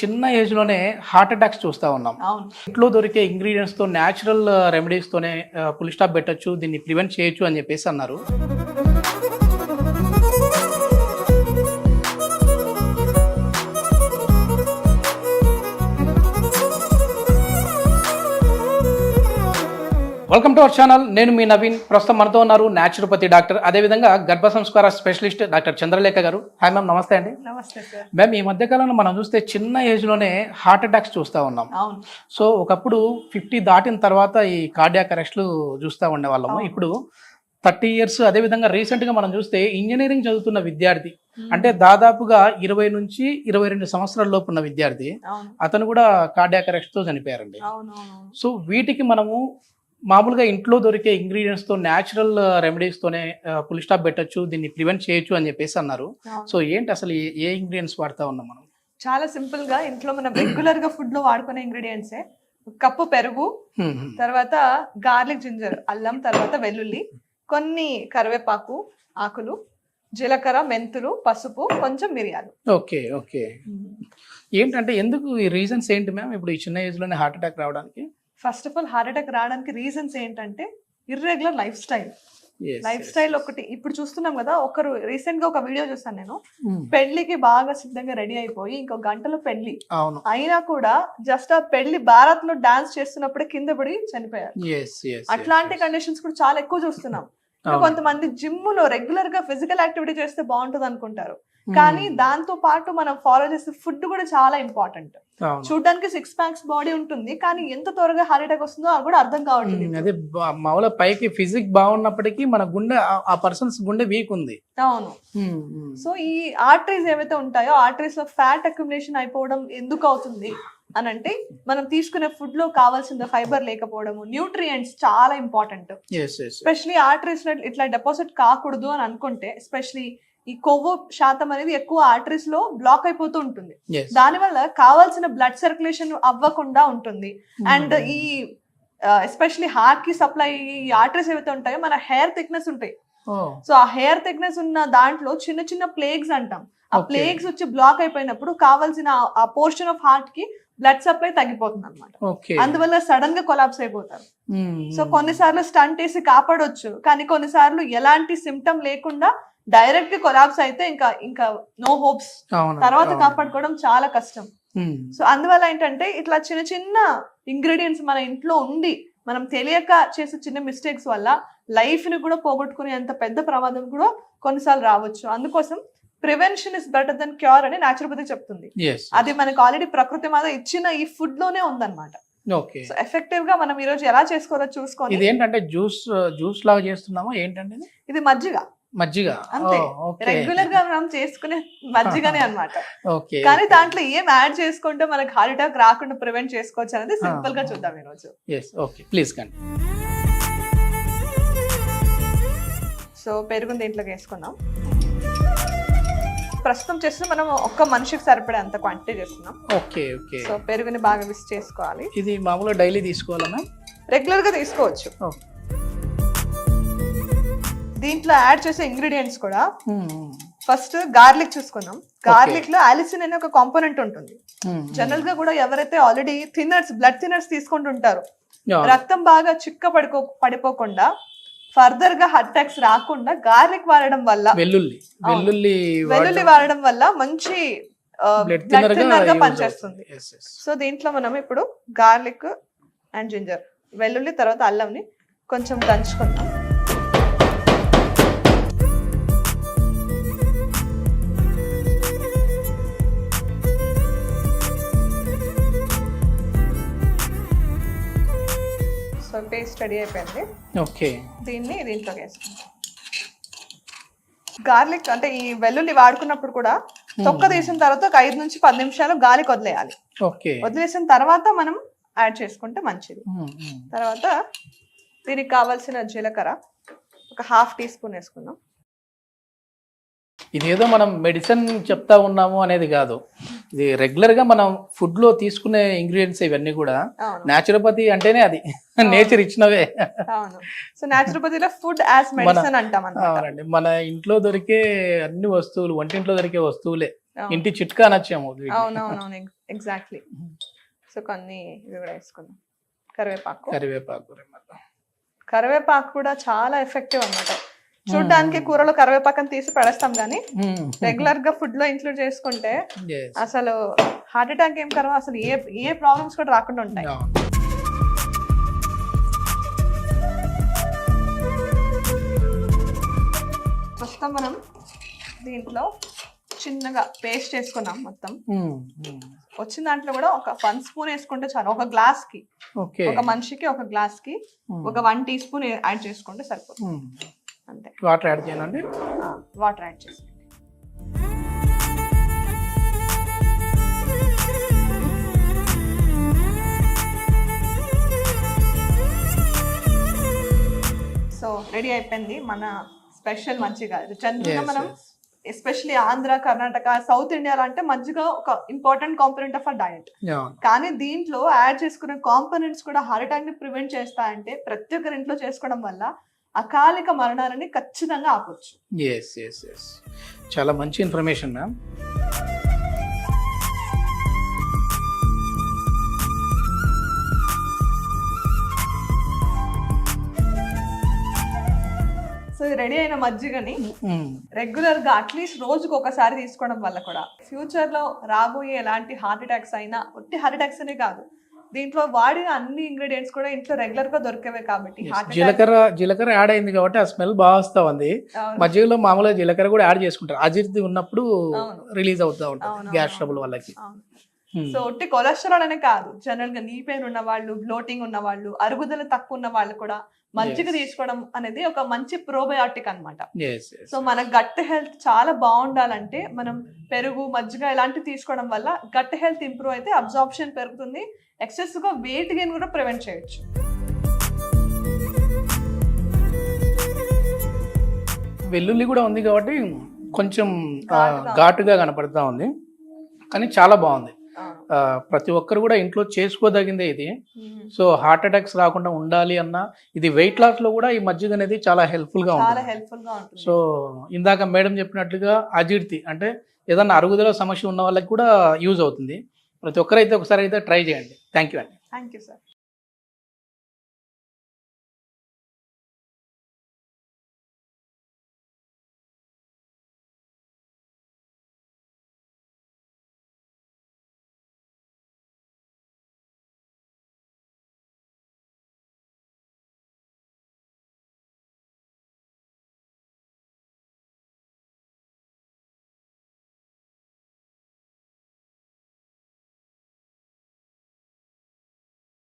చిన్న ఏజ్ లోనే heart attacks చూస్తా ఉన్నాం. అవును. ఇంట్లో దొరికే ఇంగ్రీడియంట్స్ తో న్యాచురల్ రెమెడీస్ తోనే ఫుల్ స్టాప్ పెట్టొచ్చు, దీన్ని ప్రివెంట్ చేయొచ్చు అని చెప్పేసి అన్నారు. Welcome to our channel. నేను మీ నవీన్. ప్రస్తుతం మనతో ఉన్నారు న్యాచురోపతి డాక్టర్, అదేవిధంగా గర్భ సంస్కార స్పెషలిస్ట్ డాక్టర్ చంద్రలేఖ గారు. హాయ్ మ్యామ్, నమస్తే అండి. నమస్తే సార్. మ్యామ్, ఈ మధ్యకాలంలో మనం చూస్తే చిన్న ఏజ్ లోనే హార్ట్ అటాక్స్ చూస్తూ ఉన్నాం. అవును. సో ఒకప్పుడు 50 దాటిన తర్వాత ఈ కార్డియాక్ అరెస్ట్లు చూస్తూ ఉండేవాళ్ళము. ఇప్పుడు 30 ఇయర్స్, అదేవిధంగా రీసెంట్గా మనం చూస్తే ఇంజనీరింగ్ చదువుతున్న విద్యార్థి, అంటే దాదాపుగా 20 నుంచి 22 సంవత్సరాల లోపు ఉన్న విద్యార్థి, అతను కూడా కార్డియాక్ అరెస్ట్తో చనిపోయారండి. సో వీటికి మనము మామూలుగా ఇంట్లో దొరికే ఇంగ్రీడియంట్స్ తో న్యాచురల్ రెమెడీస్ తోనే ఫుల్ స్టాప్ పెట్టొచ్చు, దీన్ని ప్రివెంట్ చేయొచ్చు అని చెప్పేసి అన్నారు. సో ఏంటి అసలు ఏ ఇంగ్రీడియంట్స్ వాడుతా ఉన్నాం మనం? చాలా సింపుల్ గా ఇంట్లో మనం రెగ్యులర్ గా ఫుడ్ లో వాడుకునే ఇంగ్రీడియంట్స్ కప్పు పెరుగు, తర్వాత గార్లిక్, జింజర్, అల్లం, తర్వాత వెల్లుల్లి, కొన్ని కరివేపాకు ఆకులు, జీలకర్ర, మెంతులు, పసుపు, కొంచెం మిరియాలు. Okay okay. ఏంటంటే ఎందుకు ఈ రీజన్స్ ఏంటి మ్యామ్ ఇప్పుడు ఈ చిన్న ఏజ్ లోనే హార్ట్ అటాక్ రావడానికి? First of all heart attack రావడానికి రీజన్స్ ఏంటంటే irregular life style. Life style ఒకటి. ఇప్పుడు చూస్తున్నాం కదా, ఒకరు రీసెంట్ గా ఒక వీడియో చూసాను నేను, పెళ్లికి బాగా సిద్ధంగా రెడీ అయిపోయి ఇంకో గంటలో పెళ్లి అయినా కూడా జస్ట్ ఆ పెళ్లి భారత్ లో డాన్స్ చేస్తున్నప్పుడే కింద పడి చనిపోయారు. అట్లాంటి కండిషన్స్ కూడా చాలా ఎక్కువ చూస్తున్నాం. కొంతమంది జిమ్ లో రెగ్యులర్ గా ఫిజికల్ యాక్టివిటీ చేస్తే బాగుంటుంది అనుకుంటారు, కానీ దాంతో పాటు మనం ఫాలో చేసే ఫుడ్ కూడా చాలా ఇంపార్టెంట్. చూడడానికి 6 ప్యాక్స్ బాడీ ఉంటుంది, కానీ ఎంత త్వరగా హార్ట్ అటాక్ వస్తుందో అది కూడా అర్థం కావట్లేదు. అదే మామూలుగా పైకి ఫిజిక్ బాగున్నప్పటికీ మన గుండె, ఆ పర్సన్స్ గుండె వీక్ ఉంది. అవును. సో ఈ ఆర్టరీస్ ఏవైతే ఉంటాయో, ఆర్టరీస్ లో ఫ్యాట్ అక్యుములేషన్ అయిపోవడం ఎందుకు అవుతుంది అని అంటే, మనం తీసుకునే ఫుడ్ లో కావాల్సిన ఫైబర్ లేకపోవడము, న్యూట్రియంట్స్ చాలా ఇంపార్టెంట్. ఎస్పెషలీ ఆర్టరీస్ లో ఇట్లా డిపాజిట్ కాకూడదు అని అనుకుంటే, ఎస్పెషలీ ఈ కొవ్వు శాతం అనేది ఎక్కువ ఆర్టరీస్ లో బ్లాక్ అయిపోతూ ఉంటుంది. దానివల్ల కావాల్సిన బ్లడ్ సర్క్యులేషన్ అవ్వకుండా ఉంటుంది. అండ్ ఈ ఎస్పెషలీ హార్ట్ కి సప్లై ఈ ఆర్టరీస్ ఏవైతే ఉంటాయో, మన హెయిర్ థిక్నెస్ ఉంటాయి. సో ఆ హెయిర్ థిక్నెస్ ఉన్న దాంట్లో చిన్న చిన్న ప్లేగ్స్ అంటాం. ఆ ప్లేగ్స్ వచ్చి బ్లాక్ అయిపోయినప్పుడు కావాల్సిన ఆ పోర్షన్ ఆఫ్ హార్ట్ కి బ్లడ్ సప్లై తగ్గిపోతుంది అనమాట. అందువల్ల సడన్ గా కొలాప్స్ అయిపోతారు. సో కొన్నిసార్లు స్టంట్ వేసి కాపాడొచ్చు, కానీ కొన్నిసార్లు ఎలాంటి సిమ్టమ్ లేకుండా డైరెక్ట్ గా కొలాప్స్ అయితే ఇంకా నో హోప్స్. తర్వాత కాపాడుకోవడం చాలా కష్టం. సో అందువల్ల ఏంటంటే, ఇట్లా చిన్న చిన్న ఇంగ్రీడియంట్స్ మన ఇంట్లో ఉండి మనం తెలియక చేసే చిన్న మిస్టేక్స్ వల్ల లైఫ్ ని కూడా పోగొట్టుకునే అంత పెద్ద ప్రమాదం కూడా కొన్నిసార్లు రావచ్చు. అందుకోసం prevention is better than cure అని న్యాచురోపతి చెప్తుంది. అది మనకు ఆల్రెడీ ప్రకృతి మాత ఇచ్చిన ఈ ఫుడ్ లోనే ఉందన్నమాట. సో ఎఫెక్టివ్ గా మనం ఈ రోజు ఎలా చేసుకోవాలో చూసుకోవాలి. ఇది ఏంటంటే జ్యూస్ లాగా చేస్తున్నామా ఏంటంటే? ఇది మజ్జిగ అంతే, రెగ్యులర్ గా మనం చేసుకునే మజ్జిగనే అన్నమాట. కానీ దాంట్లో ఏం యాడ్ చేసుకుంటే మనకు హార్ట్ అటాక్ రాకుండా ప్రివెంట్ చేసుకోవచ్చు అనేది సింపుల్ గా చూద్దాం ఈ రోజు. ప్లీజ్. సో పెరుగుని దీంట్లోకి వేసుకున్నాం. ప్రస్తుతం చేస్తే మనం ఒక్క మనిషికి సరిపడే అంత క్వాంటిటీ చేస్తున్నాం. సో పెరుగుని బాగా మిక్స్ చేసుకోవాలి. ఇది మామూలుగా డైలీ తీసుకోవాలన్నా? రెగ్యులర్ గా తీసుకోవచ్చు. దీంట్లో యాడ్ చేసే ఇంగ్రీడియంట్స్ కూడా ఫస్ట్ గార్లిక్ చూసుకున్నాం. గార్లిక్ లో అలిసిన్ అనే ఒక కాంపోనెంట్ ఉంటుంది. జనరల్ గా కూడా ఎవరైతే ఆల్రెడీ బ్లడ్ థిన్నర్స్ తీసుకుంటుంటారు, రక్తం బాగా చిక్క పడిపోకుండా ఫర్దర్ గా హార్ట్ అటాక్స్ రాకుండా గార్లిక్ వాడడం వల్ల, వెల్లుల్లి వాడడం వల్ల మంచి బ్లడ్ థిన్నర్ గా పనిచేస్తుంది. సో దీంట్లో మనం ఇప్పుడు గార్లిక్ అండ్ జింజర్, వెల్లుల్లి తర్వాత అల్లంని కొంచెం దంచుకుందాం. సో పేస్ట్ రెడీ అయిపోయింది. దీన్ని దీంట్లోకి వేసుకుంటాం. గార్లిక్ అంటే ఈ వెల్లుల్లి వాడుకున్నప్పుడు కూడా తొక్క తీసిన తర్వాత ఒక 5 నుంచి 10 నిమిషాలు గాలికి వదిలేయాలి. వదిలేసిన తర్వాత మనం యాడ్ చేసుకుంటే మంచిది. తర్వాత దీనికి కావాల్సిన జీలకర్ర ఒక 1/2 టీ స్పూన్ వేసుకుందాం. ఇదేదో మనం మెడిసిన్ చెప్తా ఉన్నాము అనేది కాదు, ఇది రెగ్యులర్ గా మనం ఫుడ్ లో తీసుకునే ఇంగ్రీడియంట్స్ ఇవన్నీ కూడా. న్యాచురోపతి అంటేనే అది నేచర్ ఇచ్చినవే. సో న్యాచురోపతిలో ఫుడ్ యాజ్ మెడిసిన్ అంటాం. మన ఇంట్లో దొరికే అన్ని వస్తువులు, వంటింట్లో దొరికే వస్తువులే ఇంటి చిట్కా నచ్చాము అవునవునవును ఎగ్జాక్ట్లీ. సో కొన్ని ఇవి కూడా వేసుకుందాం. కరివేపాకు కరివేపాకు కూడా చాలా ఎఫెక్టివ్ అన్నమాట. చూడడానికి కూరలో కరివేపాకని తీసి పడేస్తాం కానీ రెగ్యులర్ గా ఫుడ్ లో ఇంక్లూడ్ చేసుకుంటే అసలు హార్ట్ అటాక్ ఏం కరవ, అసలు ఏ ప్రాబ్లమ్స్ కూడా రాకుండా ఉంటాయి. ప్రస్తుతం మనం దీంట్లో చిన్నగా పేస్ట్ చేసుకున్నాం మొత్తం. వచ్చిన దాంట్లో కూడా ఒక 1 స్పూన్ వేసుకుంటే చాలు. ఒక గ్లాస్ కి, ఒక మనిషికి ఒక గ్లాస్ కి ఒక 1 టీ స్పూన్ యాడ్ చేసుకుంటే సరిపోతుంది. అంతే. వాటర్ యాడ్ చేయాలండి. వాటర్ యాడ్ చేసి సో రెడీ అయిపోయింది మన స్పెషల్ మజ్జిగ. జనరల్గా మనం ఎస్పెషల్లీ ఆంధ్ర, కర్ణాటక, సౌత్ ఇండియాలో అంటే మజ్జిగ ఒక important component of a diet. కానీ దీంట్లో యాడ్ చేసుకునే కాంపోనెంట్స్ కూడా హార్ట్ అటాక్ ని ప్రివెంట్ చేస్తాయంటే ప్రతి ఒక్కరి ఇంట్లో చేసుకోవడం వల్ల అకాలిక మరణాలని ఖచ్చితంగా ఆపొచ్చు. చాలా మంచి ఇన్ఫర్మేషన్ మ్యామ్. సో రెడీ అయిన మజ్జిగని రెగ్యులర్ గా అట్లీస్ట్ రోజుకు ఒకసారి తీసుకోవడం వల్ల కూడా ఫ్యూచర్ లో రాబోయే ఎలాంటి హార్ట్ అటాక్స్ అయినా, ఒట్టి హార్ట్ అటాక్స్ అనే కాదు, దీంట్లో వాడిన అన్ని ఇంగ్రీడియంట్స్ కూడా ఇంట్లో రెగ్యులర్ గా దొరికేవే కాబట్టి జీలకర్ర యాడ్ అయింది కాబట్టి ఆ స్మెల్ బాగా వస్తా ఉంది. మజ్జిగలో మామూలుగా జీలకర్ర కూడా యాడ్ చేసుకుంటారు. అజీర్తి ఉన్నప్పుడు రిలీజ్ అవుతా ఉంటుంది గ్యాస్ ట్రబుల్ వాళ్ళకి. సో ఒట్టి కొలెస్ట్రాల్ అనే కాదు, జనరల్ గా నీ పెయిన్ ఉన్న వాళ్ళు, బ్లోటింగ్ ఉన్న వాళ్ళు, అరుగుదల తక్కువ ఉన్న వాళ్ళు కూడా మజ్జిగ తీసుకోవడం అనేది ఒక మంచి ప్రోబయాటిక్ అన్నమాట. సో మన గట్ హెల్త్ చాలా బాగుండాలంటే మనం పెరుగు, మజ్జిగ ఇలాంటివి తీసుకోవడం వల్ల గట్ హెల్త్ ఇంప్రూవ్ అయితే అబ్జార్ప్షన్ పెరుగుతుంది. ఎక్సెస్ గా వెయిట్ గెయిన్ కూడా ప్రివెంట్ చేయొచ్చు. వెల్లుల్లి కూడా ఉంది కాబట్టి కొంచెం ఘాటుగా కనపడతా ఉంది, కానీ చాలా బాగుంది. ప్రతి ఒక్కరు కూడా ఇంట్లో చేసుకోదగిందే ఇది. సో హార్ట్ అటాక్స్ రాకుండా ఉండాలి అన్నా, ఇది వెయిట్ లాస్ లో కూడా ఈ మజ్జిగ అనేది చాలా హెల్ప్ఫుల్ గా ఉంటుంది. సో ఇందాక మేడం చెప్పినట్లుగా అజీర్తి అంటే ఏదన్నా అరుగుదల సమస్య ఉన్న వాళ్ళకి కూడా యూజ్ అవుతుంది. ప్రతి ఒక్కరైతే ఒకసారి అయితే ట్రై చేయండి. థ్యాంక్ యూ అండి. Thank you sir.